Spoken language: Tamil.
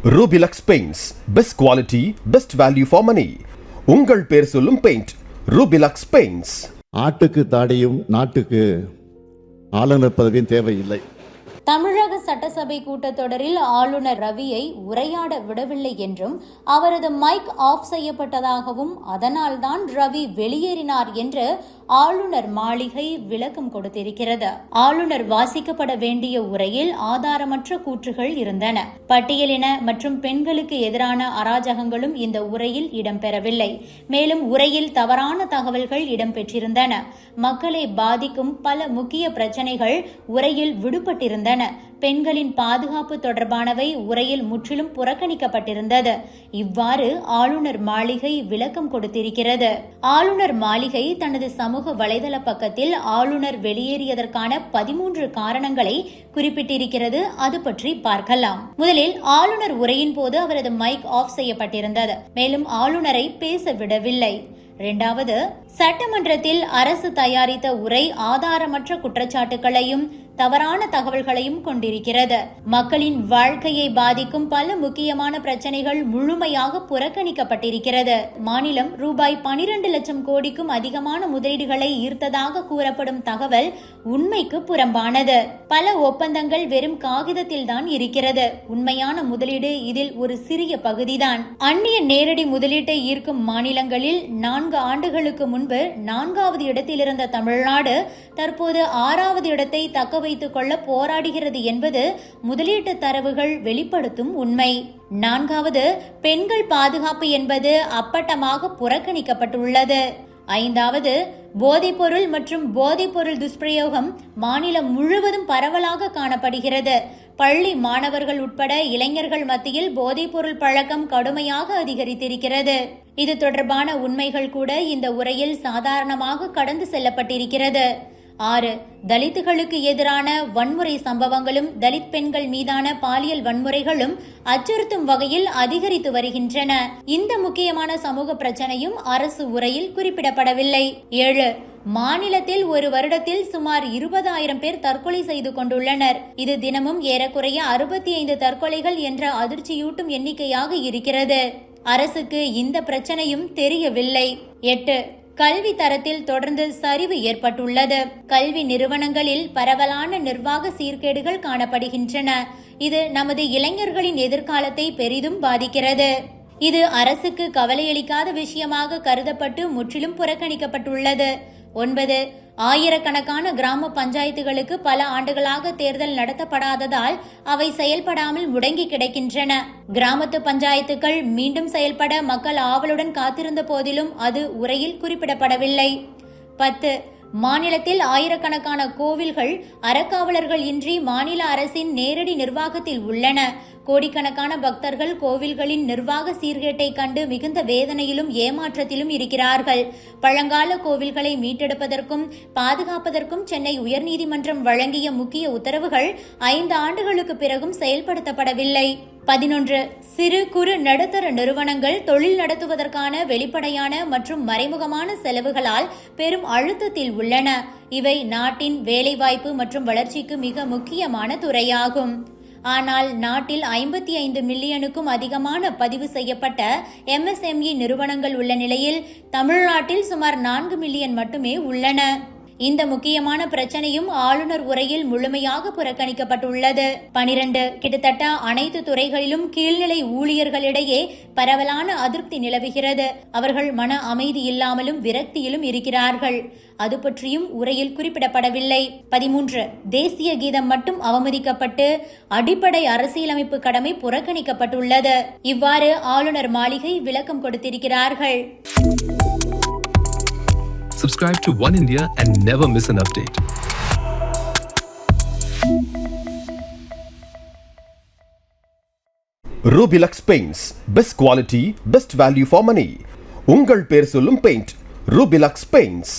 Rubilux Paints, best quality, best value for money. உங்கள் பேர் சொல்லும் பெயிண்ட் Rubilux Paints. ஆட்டுக்கு தாடியும் நாட்டுக்கு ஆளுநர் பதவியும் தேவையில்லை. தமிழக சட்டசபை கூட்டத்தொடரில் ஆளுநர் ரவியை உரையாட விடவில்லை என்றும் அவரது மைக் ஆஃப் செய்யப்பட்டதாகவும் அதனால்தான் ரவி வெளியேறினார் என்று ஆளுநர் மாளிகை விளக்கம் கொடுத்திருக்கிறது. ஆளுநர் வாசிக்கப்பட வேண்டிய உரையில் ஆதாரமற்ற கூற்றுகள் இருந்தன. பட்டியலின மற்றும் பெண்களுக்கு எதிரான அராஜகங்களும் இந்த உரையில் இடம்பெறவில்லை. மேலும் உரையில் தவறான தகவல்கள் இடம்பெற்றிருந்தன. மக்களை பாதிக்கும் பல முக்கிய பிரச்சனைகள் உரையில் விடுபட்டிருந்தன. பெண்களின் பாதுகாப்பு தொடர்பானவை உரையில் முற்றிலும் புறக்கணிக்கப்பட்டிருந்தது. இவ்வாறு ஆளுநர் மாளிகை விளக்கம் கொடுத்திருக்கிறது. ஆளுநர் மாளிகை தனது சமூக வலைதள பக்கத்தில் ஆளுநர் வெளியேறியதற்கான 13 காரணங்களை குறிப்பிட்டிருக்கிறது. அது பற்றி பார்க்கலாம். முதலில் ஆளுநர் உரையின் போது அவரது மைக் ஆஃப் செய்யப்பட்டிருந்தது. மேலும் ஆளுநரை பேச விடவில்லை. இரண்டாவது, சட்டமன்றத்தில் அரசு தயாரித்த உரை ஆதாரமற்ற குற்றச்சாட்டுகளையும் தவறான தகவல்களையும் கொண்டிருக்கிறது. மக்களின் வாழ்க்கையை பாதிக்கும் பல முக்கியமான பிரச்சனைகள் முழுமையாக புறக்கணிக்கப்பட்டிருக்கிறது. மாநிலம் ரூபாய் 12 லட்சம் கோடிக்கும் அதிகமான முதலீடுகளை ஈர்த்ததாக கூறப்படும் தகவல் உண்மைக்கு புறம்பானது. பல ஒப்பந்தங்கள் வெறும் காகிதத்தில் தான் இருக்கிறது. உண்மையான முதலீடு இதில் ஒரு சிறிய பகுதிதான். அந்நிய நேரடி முதலீட்டை ஈர்க்கும் மாநிலங்களில் 4 ஆண்டுகளுக்கு முன்பு 4வது இடத்தில் இருந்த தமிழ்நாடு தற்போது 6வது இடத்தை தக்க வைத்துக் கொள்ள போராடுகிறது என்பது முதலீட்டு தரவுகள் வெளிப்படுத்தும் உண்மை. 4வது, பெண்கள் பாதுகாப்பு என்பது அப்பட்டமாக புறக்கணிக்கப்பட்டுள்ளது. 5வது, போதைப்பொருள் மற்றும் போதைப்பொருள் துஷ்பிரயோகம் மாநிலம் முழுவதும் பரவலாக காணப்படுகிறது. பள்ளி மாணவர்கள் உட்பட இளைஞர்கள் மத்தியில் போதைப்பொருள் பழக்கம் கடுமையாக அதிகரித்திருக்கிறது. இது தொடர்பான உண்மைகள் கூட இந்த உரையில் சாதாரணமாக கடந்து செல்லப்பட்டிருக்கிறது. 6, தலித்துகளுக்கு எதிரான வன்முறை சம்பவங்களும் தலித் பெண்கள் மீதான பாலியல் வன்முறைகளும் அச்சுறுத்தும் வகையில் அதிகரித்து வருகின்றன. இந்த முக்கியமான சமூக பிரச்சனையும் அரசு உரையில் குறிப்பிடப்படவில்லை. 7, மாநிலத்தில் ஒரு வருடத்தில் சுமார் 20,000 பேர் தற்கொலை செய்து கொண்டுள்ளனர். இது தினமும் ஏறக்குறைய 65 தற்கொலைகள் என்ற அதிர்ச்சியூட்டும் எண்ணிக்கையாக இருக்கிறது. அரசுக்கு இந்த பிரச்சனையும் தெரியவில்லை. 8, கல்வி தரத்தில் தொடர்ந்து சரிவு ஏற்பட்டுள்ளது. கல்வி நிறுவனங்களில் பரவலான நிர்வாக சீர்கேடுகள் காணப்படுகின்றன. இது நமது இளைஞர்களின் எதிர்காலத்தை பெரிதும் பாதிக்கிறது. இது அரசுக்கு கவலையளிக்காத விஷயமாக கருதப்பட்டு முற்றிலும் புறக்கணிக்கப்பட்டுள்ளது. 9, ஆயிரக்கணக்கான கிராம பஞ்சாயத்துகளுக்கு பல ஆண்டுகளாக தேர்தல் நடத்தப்படாததால் அவை செயல்படாமல் முடங்கி கிடக்கின்றன. கிராமத்து பஞ்சாயத்துகள் மீண்டும் செயல்பட மக்கள் ஆவலுடன் காத்திருந்த போதிலும் அது உரையில் குறிப்பிடப்படவில்லை. 10, மாநிலத்தில் ஆயிரக்கணக்கான கோவில்கள் அறக்காவலர்கள் இன்றி மாநில அரசின் நேரடி நிர்வாகத்தில் உள்ளன. கோடிக்கணக்கான பக்தர்கள் கோவில்களின் நிர்வாக சீர்கேட்டை கண்டு மிகுந்த வேதனையிலும் ஏமாற்றத்திலும் இருக்கிறார்கள். பழங்கால கோவில்களை மீட்டெடுப்பதற்கும் பாதுகாப்பதற்கும் சென்னை உயர்நீதிமன்றம் வழங்கிய முக்கிய உத்தரவுகள் 5 ஆண்டுகளுக்கு பிறகும் செயல்படுத்தப்படவில்லை. 11, சிறு குறு நடுத்தர நிறுவனங்கள் தொழில் நடத்துவதற்கான வெளிப்படையான மற்றும் மறைமுகமான செலவுகளால் பெரும் அழுத்தத்தில் உள்ளன. இவை நாட்டின் வேலைவாய்ப்பு மற்றும் வளர்ச்சிக்கு மிக முக்கியமான துறையாகும். ஆனால் நாட்டில் 55 மில்லியனுக்கும் அதிகமான பதிவு செய்யப்பட்ட MSME நிறுவனங்கள் உள்ள நிலையில் தமிழ்நாட்டில் சுமார் 4 மில்லியன் மட்டுமே உள்ளன. இந்த முக்கியமான பிரச்சனையும் ஆளுநர் உரையில் முழுமையாக புறக்கணிக்கப்பட்டுள்ளது. 12, கிட்டத்தட்ட அனைத்து துறைகளிலும் கீழ்நிலை ஊழியர்களிடையே பரவலான அதிருப்தி நிலவுகிறது. அவர்கள் மன அமைதி இல்லாமலும் விரக்தியிலும் இருக்கிறார்கள். அது பற்றியும் உரையில் குறிப்பிடப்படவில்லை. 13, தேசிய கீதம் மட்டும் அவமதிக்கப்பட்டு அடிப்படை அரசியலமைப்பு கடமை புறக்கணிக்கப்பட்டுள்ளது. இவ்வாறு ஆளுநர் மாளிகை விளக்கம் கொடுத்திருக்கிறார்கள். Subscribe to One India and never miss an update. Rubilux Paints, best quality, best value for money. உங்கள் பேர் சொல்லும் பெயிண்ட் Rubilux Paints.